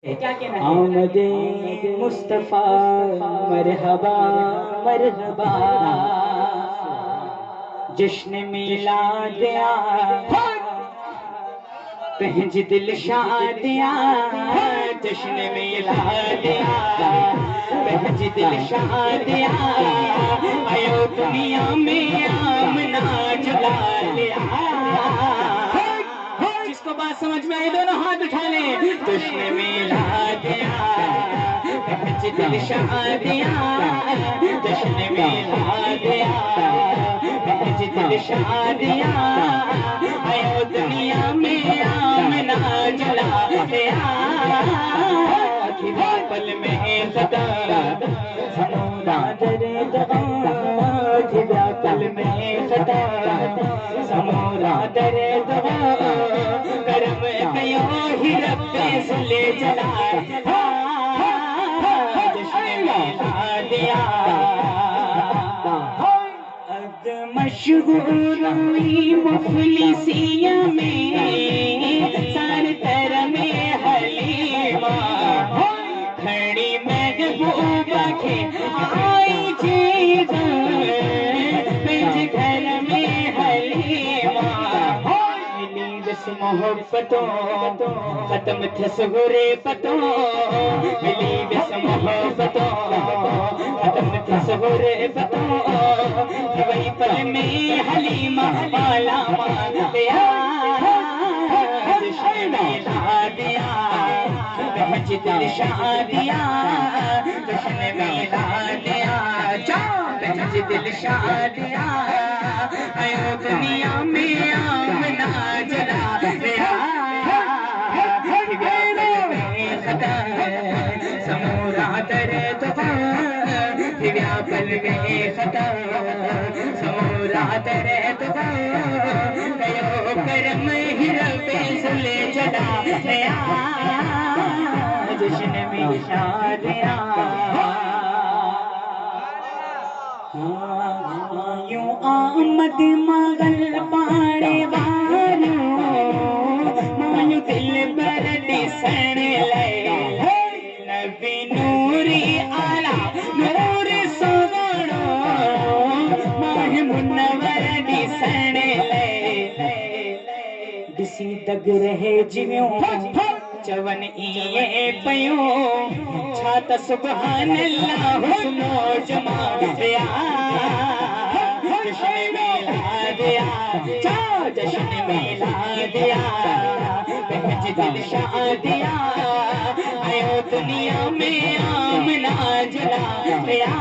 क्या कहना है? आमदे मुस्तफा मरहबा मरहबा, जश्न मिलाद आया, पहंज दिल शादिया, जश्न मिलाद आया, पहंज दिल शादिया, आयो दुनिया में आमना जुला लिया। जिसको बात समझ में आई दोनों हाथ उठा ले। जश्न मिलाद आया, पहंज दिल शादिया, जश्न मिलाद आया, पहंज दिल शादिया, आयो दुनिया में आमना जुला लिया। पल में खता समोरा दरे दगा, पल में खता समोरा दरे दगा, करम कयो ही रब्बे सुले जला, जश्न मिलाद आया। अद मशहूर हुई मुफलिसिया में, सार तर में हलीमा, खड़ी महबूबा के आई चीज, पंज घर में हलीमा, मिली बस मोहब्बतों खत्म थे सुगुरे पतों, मिली बस मोहब्बतों खत्म थे सुगुरे पतों, वही पल में हलीमा वाला मान दिया, जश्न मिलाद आया, पहंज दिल शादिया, जश्न मिलाद आया, पहंज दिल शादिया, आयो दुनिया में आमना जला लिया। समोरा दरे दगा, दिव्या पल में खता समोरा दरे दगा, कयो करम ही रब्बे सुले जला लिया, जश्न मिलाद आया। यूं आमद मगल पाड़े वालों, मायूं दिल पर दिसण लए, नबी नूरी आला नूर सोगणो, माह मुनवर दिसण लए, दिसी दग रहे जिव्यों चवन इए पयो, छा त सुभान अल्लाह हुस्नो जमालिया, जश्न मिलाद आया, जश्न मिलाद आया, पहंज दिल शादिया, आयो दुनिया में आमना जुला लिया।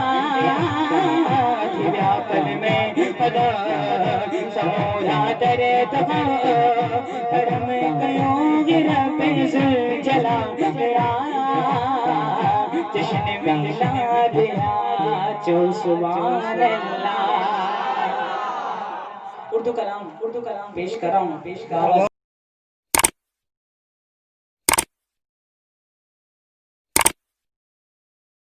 पल में पदा समोरा दरे दगा, करम कयो गिरा पे जला गया, जश्न मिलाद आया, जो सुभान अल्लाह। उर्दू कलाम पेश कर रहा हूँ, पेश कर रहा हूँ।